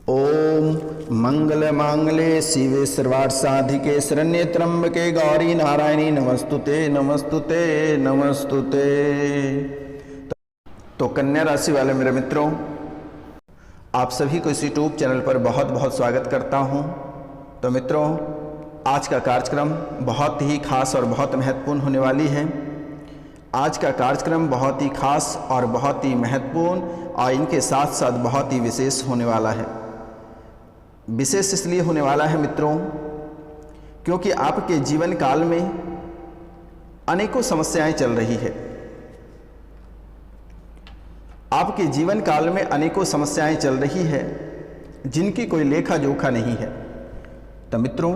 ओम मंगल मांगले शिवे सर्वार्थ साधिके शरण्ये त्र्यंबके गौरी नारायणी नमस्तुते नमस्तुते नमस्तुते। तो कन्या राशि वाले मेरे मित्रों, आप सभी को इस यूट्यूब चैनल पर बहुत बहुत स्वागत करता हूं। तो मित्रों, आज का कार्यक्रम बहुत ही खास और बहुत महत्वपूर्ण होने वाली है। आज का कार्यक्रम बहुत ही खास और बहुत ही महत्वपूर्ण और इनके साथ साथ बहुत ही विशेष होने वाला है। विशेष इसलिए होने वाला है मित्रों, क्योंकि आपके जीवन काल में अनेकों समस्याएं चल रही है। आपके जीवन काल में अनेकों समस्याएं चल रही है जिनकी कोई लेखा जोखा नहीं है। तो मित्रों,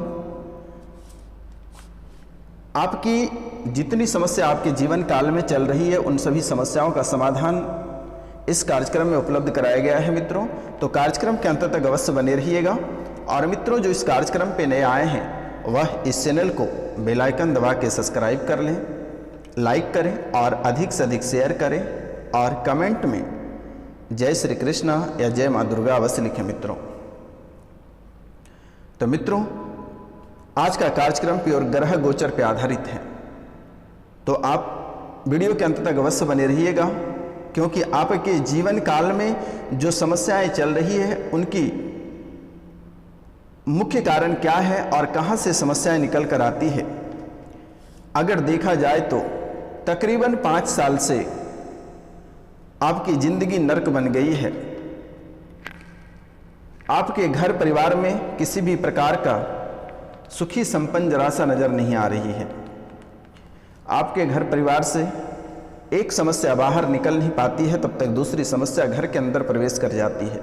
आपकी जितनी समस्या आपके जीवन काल में चल रही है उन सभी समस्याओं का समाधान इस कार्यक्रम में उपलब्ध कराया गया है मित्रों। तो कार्यक्रम के अंत तक अवश्य बने रहिएगा। और मित्रों, जो इस कार्यक्रम पे नए आए हैं वह इस चैनल को बेल आइकन दबा के सब्सक्राइब कर लें, लाइक करें और अधिक से अधिक शेयर करें और कमेंट में जय श्री कृष्णा या जय माँ दुर्गा अवश्य लिखें मित्रों। तो मित्रों, आज का कार्यक्रम प्योर ग्रह गोचर पे आधारित है। तो आप वीडियो के अंत तक अवश्य बने रहिएगा, क्योंकि आपके जीवन काल में जो समस्याएं चल रही है उनकी मुख्य कारण क्या है और कहां से समस्याएं निकल कर आती है। अगर देखा जाए तो तकरीबन 5 साल से आपकी जिंदगी नरक बन गई है। आपके घर परिवार में किसी भी प्रकार का सुखी संपन्न जरा सा नजर नहीं आ रही है। आपके घर परिवार से एक समस्या बाहर निकल नहीं पाती है, तब तक दूसरी समस्या घर के अंदर प्रवेश कर जाती है।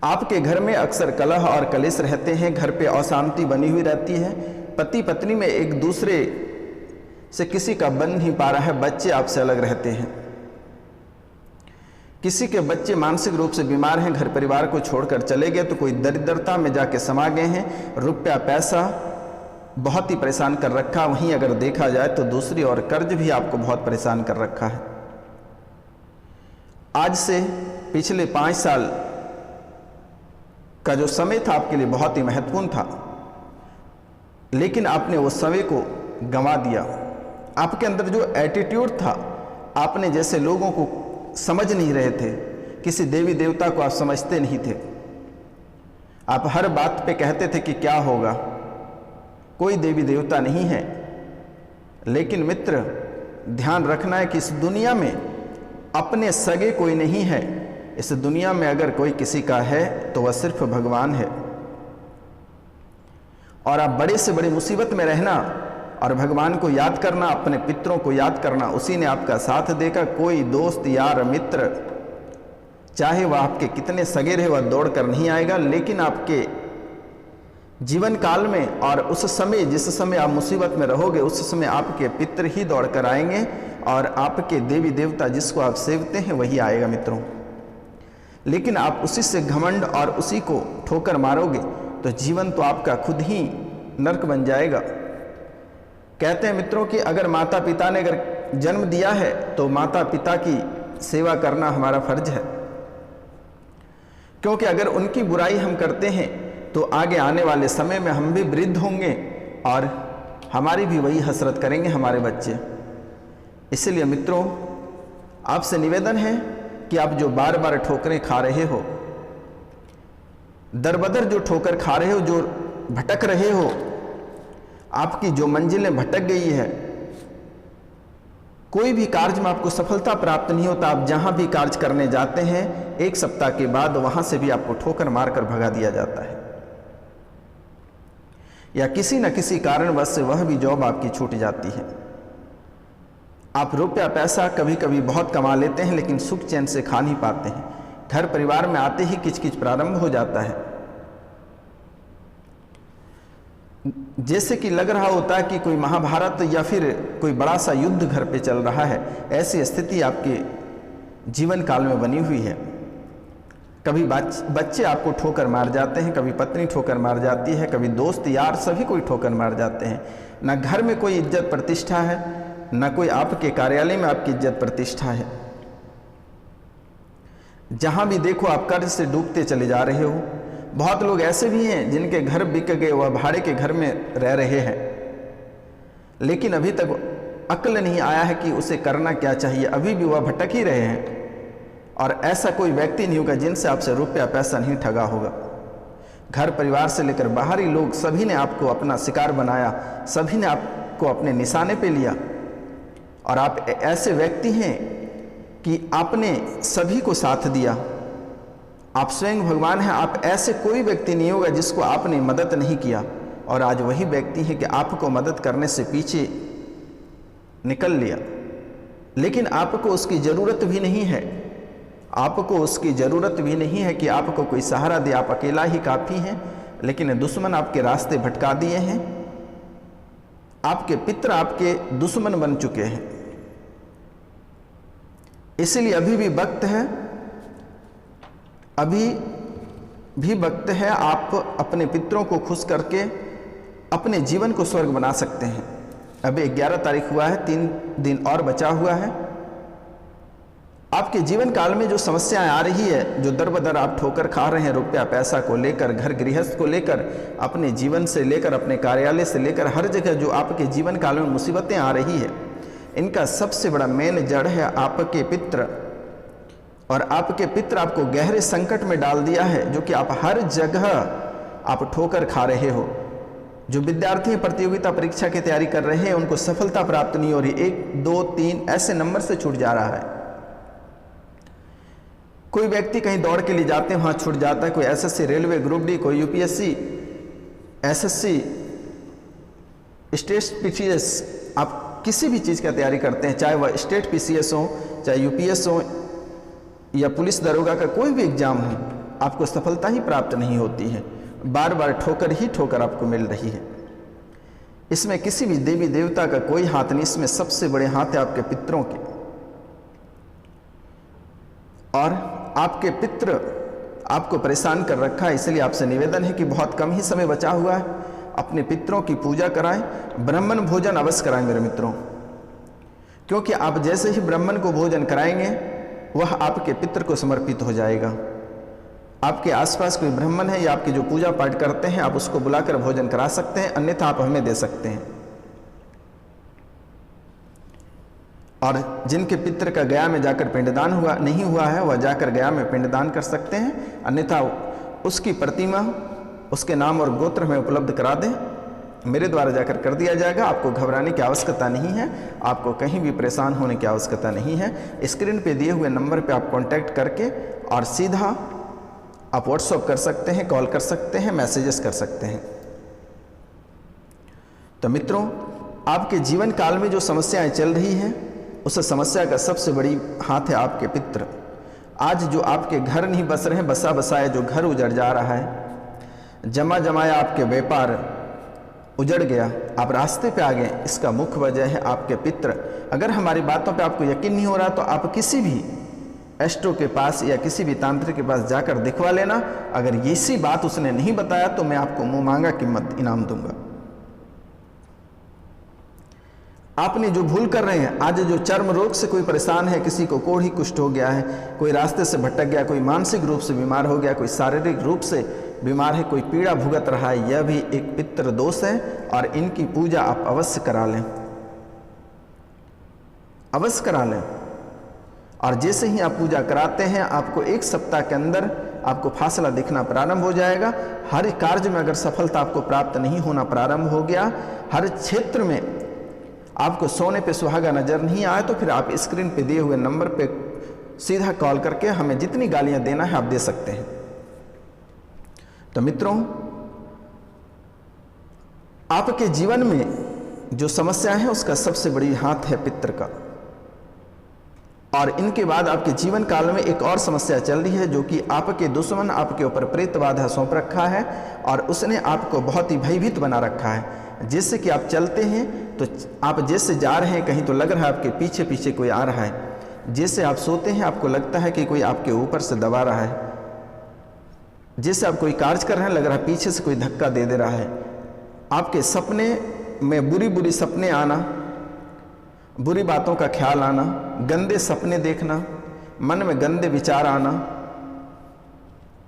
आपके घर में अक्सर कलह और कलेश रहते हैं, घर पे अशांति बनी हुई रहती है। पति पत्नी में एक दूसरे से किसी का बन नहीं पा रहा है, बच्चे आपसे अलग रहते हैं। किसी के बच्चे मानसिक रूप से बीमार हैं, घर परिवार को छोड़कर चले गए, तो कोई दरिद्रता में जाके समा गए हैं, रुपया पैसा बहुत ही परेशान कर रखा। वहीं अगर देखा जाए तो दूसरी और कर्ज भी आपको बहुत परेशान कर रखा है। आज से पिछले 5 साल का जो समय था आपके लिए बहुत ही महत्वपूर्ण था, लेकिन आपने उस समय को गंवा दिया। आपके अंदर जो एटीट्यूड था, आपने जैसे लोगों को समझ नहीं रहे थे, किसी देवी देवता को आप समझते नहीं थे। आप हर बात पे कहते थे कि क्या होगा, कोई देवी देवता नहीं है। लेकिन मित्र, ध्यान रखना है कि इस दुनिया में अपने सगे कोई नहीं है। इस दुनिया में अगर कोई किसी का है तो वह सिर्फ भगवान है। और आप बड़े से बड़ी मुसीबत में रहना और भगवान को याद करना, अपने पितरों को याद करना, उसी ने आपका साथ देगा। कोई दोस्त यार मित्र, चाहे वह आपके कितने सगे रहे, वह दौड़ कर नहीं आएगा। लेकिन आपके जीवन काल में और उस समय जिस समय आप मुसीबत में रहोगे, उस समय आपके पितर ही दौड़ कर आएंगे और आपके देवी देवता जिसको आप सेवते हैं वही आएगा मित्रों। लेकिन आप उसी से घमंड और उसी को ठोकर मारोगे तो जीवन तो आपका खुद ही नरक बन जाएगा। कहते हैं मित्रों कि अगर माता पिता ने अगर जन्म दिया है तो माता पिता की सेवा करना हमारा फर्ज है, क्योंकि अगर उनकी बुराई हम करते हैं तो आगे आने वाले समय में हम भी वृद्ध होंगे और हमारी भी वही हसरत करेंगे हमारे बच्चे। इसलिए मित्रों, आपसे निवेदन है कि आप जो बार बार ठोकरें खा रहे हो, दर बदर जो ठोकर खा रहे हो, जो भटक रहे हो, आपकी जो मंजिलें भटक गई है, कोई भी कार्य में आपको सफलता प्राप्त नहीं होता। आप जहां भी कार्य करने जाते हैं, 1 सप्ताह के बाद वहां से भी आपको ठोकर मारकर भगा दिया जाता है, या किसी न किसी कारणवश से वह भी जॉब आपकी छूट जाती है। आप रुपया पैसा कभी कभी बहुत कमा लेते हैं, लेकिन सुख चैन से खा नहीं पाते हैं। घर परिवार में आते ही किचकिच प्रारंभ हो जाता है, जैसे कि लग रहा होता है कि कोई महाभारत या फिर कोई बड़ा सा युद्ध घर पे चल रहा है। ऐसी स्थिति आपके जीवन काल में बनी हुई है। कभी बच्चे आपको ठोकर मार जाते हैं, कभी पत्नी ठोकर मार जाती है, कभी दोस्त यार सभी कोई ठोकर मार जाते हैं। ना घर में कोई इज्जत प्रतिष्ठा है, ना कोई आपके कार्यालय में आपकी इज्जत प्रतिष्ठा है। जहाँ भी देखो आप कर्ज से डूबते चले जा रहे हो। बहुत लोग ऐसे भी हैं जिनके घर बिक गए, वह भाड़े के घर में रह रहे हैं, लेकिन अभी तक अक्ल नहीं आया है कि उसे करना क्या चाहिए, अभी भी वह भटक ही रहे हैं। और ऐसा कोई व्यक्ति नहीं होगा जिनसे आपसे रुपया पैसा नहीं ठगा होगा। घर परिवार से लेकर बाहरी लोग सभी ने आपको अपना शिकार बनाया, सभी ने आपको अपने निशाने पे लिया। और आप ऐसे व्यक्ति हैं कि आपने सभी को साथ दिया, आप स्वयं भगवान हैं। आप ऐसे कोई व्यक्ति नहीं होगा जिसको आपने मदद नहीं किया। और आज वही व्यक्ति है कि आपको मदद करने से पीछे निकल लिया, लेकिन आपको उसकी ज़रूरत भी नहीं है। आपको उसकी ज़रूरत भी नहीं है कि आपको कोई सहारा दे, आप अकेला ही काफ़ी हैं। लेकिन दुश्मन आपके रास्ते भटका दिए हैं, आपके पितर आपके दुश्मन बन चुके हैं। इसलिए अभी भी वक्त है, अभी भी वक्त है, आप अपने पितरों को खुश करके अपने जीवन को स्वर्ग बना सकते हैं। अभी 11 तारीख हुआ है, 3 दिन और बचा हुआ है। आपके जीवन काल में जो समस्याएं आ रही है, जो दर बदर आप ठोकर खा रहे हैं, रुपया पैसा को लेकर, घर गृहस्थ को लेकर, अपने जीवन से लेकर, अपने कार्यालय से लेकर, हर जगह जो आपके जीवन काल में मुसीबतें आ रही है, इनका सबसे बड़ा मेन जड़ है आपके पित्र। और आपके पित्र आपको गहरे संकट में डाल दिया है, जो कि आप हर जगह आप ठोकर खा रहे हो। जो विद्यार्थी प्रतियोगिता परीक्षा की तैयारी कर रहे हैं, उनको सफलता प्राप्त नहीं हो रही, 1, 2, 3 ऐसे नंबर से छूट जा रहा है। कोई व्यक्ति कहीं दौड़ के लिए जाते हैं, वहाँ छूट जाता है। कोई एसएससी, रेलवे, ग्रुप डी, कोई यूपीएससी, एसएससी, स्टेट पीसीएस, आप किसी भी चीज़ की तैयारी करते हैं, चाहे वह स्टेट पीसीएस हो, चाहे यूपीएस हो, या पुलिस दरोगा का कोई भी एग्जाम हो, आपको सफलता ही प्राप्त नहीं होती है। बार बार ठोकर ही ठोकर आपको मिल रही है। इसमें किसी भी देवी देवता का कोई हाथ नहीं, इसमें सबसे बड़े हाथ है आपके पितरों के। और आपके पितृ आपको परेशान कर रखा है, इसलिए आपसे निवेदन है कि बहुत कम ही समय बचा हुआ है, अपने पितरों की पूजा कराएं, ब्राह्मण भोजन अवश्य कराएं मेरे मित्रों। क्योंकि आप जैसे ही ब्राह्मण को भोजन कराएंगे, वह आपके पितृ को समर्पित हो जाएगा। आपके आसपास कोई ब्राह्मण है या आपके जो पूजा पाठ करते हैं, आप उसको बुलाकर भोजन करा सकते हैं, अन्यथा आप हमें दे सकते हैं। और जिनके पितृ का गया में जाकर पिंडदान हुआ नहीं हुआ है, वह जाकर गया में पिंडदान कर सकते हैं, अन्यथा उसकी प्रतिमा उसके नाम और गोत्र में उपलब्ध करा दें, मेरे द्वारा जाकर कर दिया जाएगा। आपको घबराने की आवश्यकता नहीं है, आपको कहीं भी परेशान होने की आवश्यकता नहीं है। स्क्रीन पे दिए हुए नंबर पे आप कांटेक्ट करके और सीधा आप व्हाट्सएप कर सकते हैं, कॉल कर सकते हैं, मैसेजेस कर सकते हैं। तो मित्रों, आपके जीवन काल में जो समस्याएं चल रही हैं, उस समस्या का सबसे बड़ी हाथ है आपके पितृ। आज जो आपके घर नहीं बस रहे हैं, बसा बसाया जो घर उजड़ जा रहा है, जमा जमाया आपके व्यापार उजड़ गया, आप रास्ते पे आ गए, इसका मुख्य वजह है आपके पितृ। अगर हमारी बातों पे आपको यकीन नहीं हो रहा, तो आप किसी भी एस्ट्रो के पास या किसी भी तांत्रिक के पास जाकर दिखवा लेना। अगर इसी बात उसने नहीं बताया तो मैं आपको मुंह मांगा कीमत इनाम दूंगा। आपने जो भूल कर रहे हैं, आज जो चर्म रोग से कोई परेशान है, किसी को कोढ़ी कुष्ठ हो गया है, कोई रास्ते से भटक गया, कोई मानसिक रूप से बीमार हो गया, कोई शारीरिक रूप से बीमार है, कोई पीड़ा भुगत रहा है, यह भी एक पितृ दोष है। और इनकी पूजा आप अवश्य करा लें, अवश्य करा लें। और जैसे ही आप पूजा कराते हैं, आपको 1 सप्ताह के अंदर आपको फासला दिखना प्रारंभ हो जाएगा। हर कार्य में अगर सफलता आपको प्राप्त नहीं होना प्रारंभ हो गया, हर क्षेत्र में आपको सोने पे सुहागा नजर नहीं आए, तो फिर आप स्क्रीन पे दिए हुए नंबर पे सीधा कॉल करके हमें जितनी गालियां देना है आप दे सकते हैं। तो मित्रों, आपके जीवन में जो समस्या है उसका सबसे बड़ी हाथ है पितृ का। और इनके बाद आपके जीवन काल में एक और समस्या चल रही है, जो कि आपके दुश्मन आपके ऊपर प्रेत बाधा सौंप रखा है और उसने आपको बहुत ही भयभीत बना रखा है। जिससे कि आप चलते हैं तो आप जैसे जा रहे हैं, कहीं तो लग रहा है आपके पीछे पीछे कोई आ रहा है। जैसे आप सोते हैं, आपको लगता है कि कोई आपके ऊपर से दबा रहा है। जैसे आप कोई कार्य कर रहे हैं, लग रहा है पीछे से कोई धक्का दे रहा है। आपके सपने में बुरी बुरी सपने आना, बुरी बातों का ख्याल आना, गंदे सपने देखना, मन में गंदे विचार आना,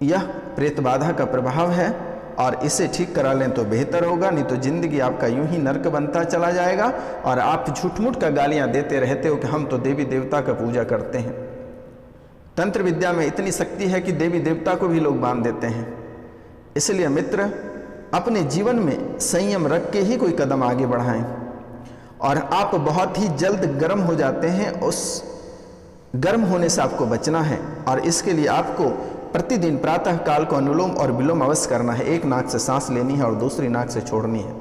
यह प्रेत बाधा का प्रभाव है और इसे ठीक करा लें तो बेहतर होगा, नहीं तो ज़िंदगी आपका यूं ही नर्क बनता चला जाएगा और आप झूठ मूठ का गालियां देते रहते हो कि हम तो देवी देवता का पूजा करते हैं। तंत्र विद्या में इतनी शक्ति है कि देवी देवता को भी लोग बांध देते हैं। इसलिए मित्र, अपने जीवन में संयम रख के ही कोई कदम आगे बढ़ाएं और आप बहुत ही जल्द गर्म हो जाते हैं। उस गर्म होने से आपको बचना है और इसके लिए आपको प्रतिदिन प्रातः काल को अनुलोम और विलोम अवश्य करना है। एक नाक से सांस लेनी है और दूसरी नाक से छोड़नी है।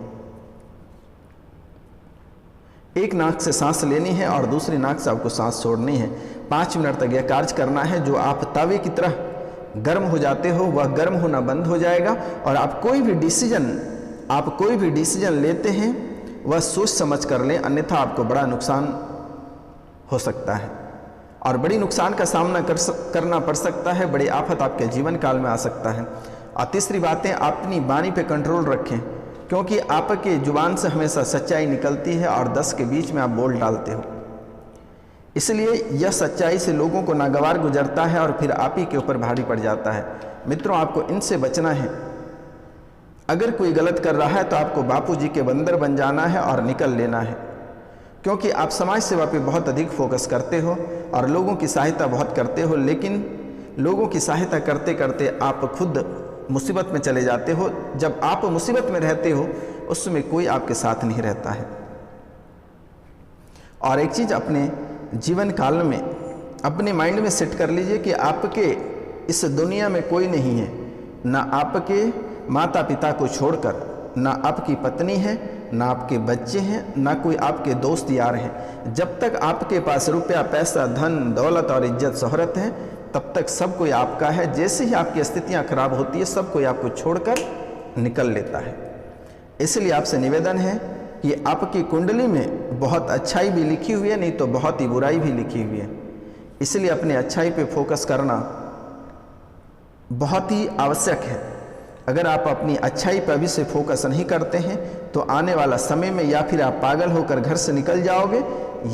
एक नाक से सांस लेनी है और दूसरी नाक से आपको सांस छोड़नी है। 5 मिनट तक यह कार्य करना है। जो आप तवे की तरह गर्म हो जाते हो वह गर्म होना बंद हो जाएगा और आप कोई भी डिसीजन लेते हैं वह सोच समझ कर लें, अन्यथा आपको बड़ा नुकसान हो सकता है और बड़ी नुकसान का सामना करना पड़ सकता है। बड़ी आफत आपके जीवन काल में आ सकता है। और तीसरी बात है, अपनी वाणी पे कंट्रोल रखें, क्योंकि आपके जुबान से हमेशा सच्चाई निकलती है और 10 के बीच में आप बोल डालते हो। इसलिए यह सच्चाई से लोगों को नागवार गुजरता है और फिर आप ही के ऊपर भारी पड़ जाता है। मित्रों, आपको इनसे बचना है। अगर कोई गलत कर रहा है तो आपको बापू जी के बंदर बन जाना है और निकल लेना है, क्योंकि आप समाज सेवा पे बहुत अधिक फोकस करते हो और लोगों की सहायता बहुत करते हो, लेकिन लोगों की सहायता करते करते आप खुद मुसीबत में चले जाते हो। जब आप मुसीबत में रहते हो उसमें कोई आपके साथ नहीं रहता है। और एक चीज़ अपने जीवन काल में अपने माइंड में सेट कर लीजिए कि आपके इस दुनिया में कोई नहीं है, ना आपके माता पिता को छोड़कर, ना आपकी पत्नी है, ना आपके बच्चे हैं, ना कोई आपके दोस्त यार हैं। जब तक आपके पास रुपया पैसा धन दौलत और इज्जत शोहरत है तब तक सब कोई आपका है। जैसे ही आपकी स्थितियां खराब होती है सब कोई आपको छोड़कर निकल लेता है। इसलिए आपसे निवेदन है कि आपकी कुंडली में बहुत अच्छाई भी लिखी हुई है, नहीं तो बहुत ही बुराई भी लिखी हुई है। इसलिए अपने अच्छाई पे फोकस करना बहुत ही आवश्यक है। अगर आप अपनी अच्छाई पर अभी से फोकस नहीं करते हैं तो आने वाला समय में या फिर आप पागल होकर घर से निकल जाओगे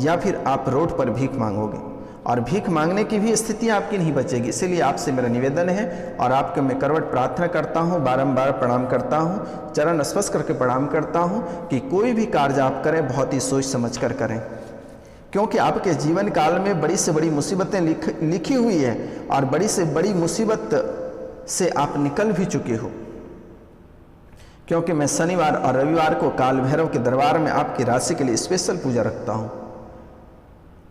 या फिर आप रोड पर भीख मांगोगे और भीख मांगने की भी स्थिति आपकी नहीं बचेगी। इसलिए आपसे मेरा निवेदन है और आपके मैं करवट प्रार्थना करता हूँ, बारंबार प्रणाम करता हूँ, चरण स्पर्श करके प्रणाम करता हूँ कि कोई भी कार्य आप करें बहुत ही सोच समझ कर करें, क्योंकि आपके जीवन काल में बड़ी से बड़ी मुसीबतें लिखी हुई है और बड़ी से बड़ी मुसीबत से आप निकल भी चुके हो। क्योंकि मैं शनिवार और रविवार को काल भैरव के दरबार में आपकी राशि के लिए स्पेशल पूजा रखता हूँ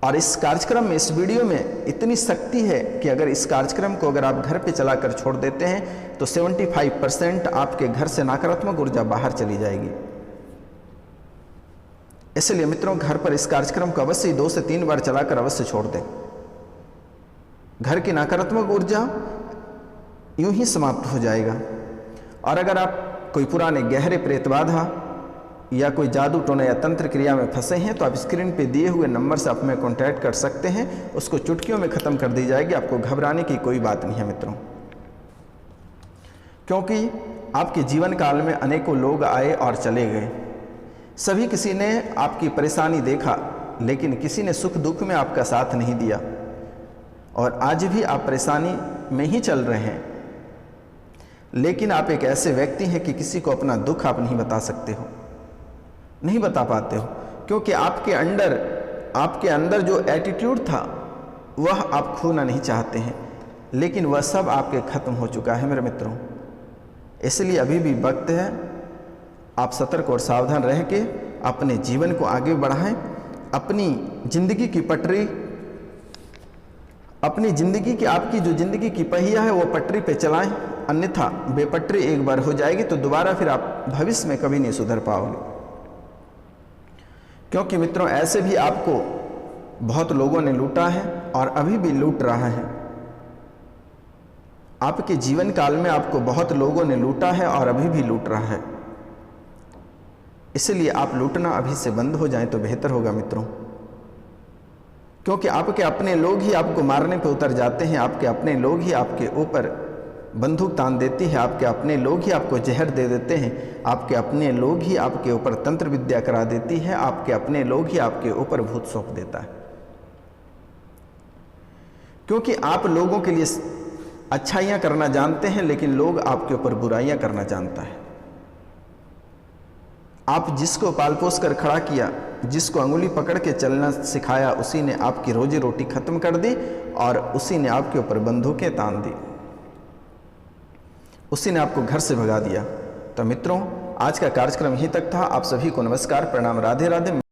और इस कार्यक्रम में, इस वीडियो में इतनी शक्ति है कि अगर इस कार्यक्रम को अगर आप घर पे चलाकर छोड़ देते हैं तो 75% आपके घर से नकारात्मक ऊर्जा बाहर चली जाएगी। इसलिए मित्रों, घर पर इस कार्यक्रम को अवश्य 2 से 3 बार चलाकर अवश्य छोड़ दें। घर की नकारात्मक ऊर्जा यूं ही समाप्त हो जाएगा। और अगर आप कोई पुराने गहरे प्रेत बाधा या कोई जादू टोना या तंत्र क्रिया में फंसे हैं तो आप स्क्रीन पे दिए हुए नंबर से आप में कॉन्टैक्ट कर सकते हैं। उसको चुटकियों में ख़त्म कर दी जाएगी। आपको घबराने की कोई बात नहीं है मित्रों, क्योंकि आपके जीवन काल में अनेकों लोग आए और चले गए। सभी किसी ने आपकी परेशानी देखा, लेकिन किसी ने सुख दुख में आपका साथ नहीं दिया और आज भी आप परेशानी में ही चल रहे हैं। लेकिन आप एक ऐसे व्यक्ति हैं कि किसी को अपना दुख आप नहीं बता सकते हो, नहीं बता पाते हो, क्योंकि आपके अंदर जो एटीट्यूड था वह आप खोना नहीं चाहते हैं, लेकिन वह सब आपके खत्म हो चुका है मेरे मित्रों। इसलिए अभी भी वक्त है, आप सतर्क और सावधान रह के अपने जीवन को आगे बढ़ाएं। अपनी जिंदगी की पटरी, अपनी जिंदगी की, आपकी जो जिंदगी की पहिया है वो पटरी पे चलाएं, अन्यथा बेपटरी एक बार हो जाएगी तो दोबारा फिर आप भविष्य में कभी नहीं सुधर पाओगे। क्योंकि मित्रों, ऐसे भी आपको बहुत लोगों ने लूटा है और अभी भी लूट रहा है। आपके जीवन काल में आपको बहुत लोगों ने लूटा है और अभी भी लूट रहा है। इसलिए आप लूटना अभी से बंद हो जाए तो बेहतर होगा मित्रों, क्योंकि आपके अपने लोग ही आपको मारने पर उतर जाते हैं। आपके अपने लोग ही आपके ऊपर बंदूक तान देती है, आपके अपने लोग ही आपको जहर दे देते हैं, आपके अपने लोग ही आपके ऊपर तंत्र विद्या करा देती है, आपके अपने लोग ही आपके ऊपर भूत सौंप देता है। क्योंकि आप लोगों के लिए अच्छाइयाँ करना जानते हैं, लेकिन लोग आपके ऊपर बुराइयाँ करना जानता है। आप जिसको पाल पोस कर खड़ा किया, जिसको अंगुली पकड़ के चलना सिखाया, उसी ने आपकी रोजी रोटी खत्म कर दी और उसी ने आपके ऊपर बंदूकें तान दी, उसी ने आपको घर से भगा दिया। तो मित्रों, आज का कार्यक्रम यहीं तक था। आप सभी को नमस्कार, प्रणाम, राधे राधे।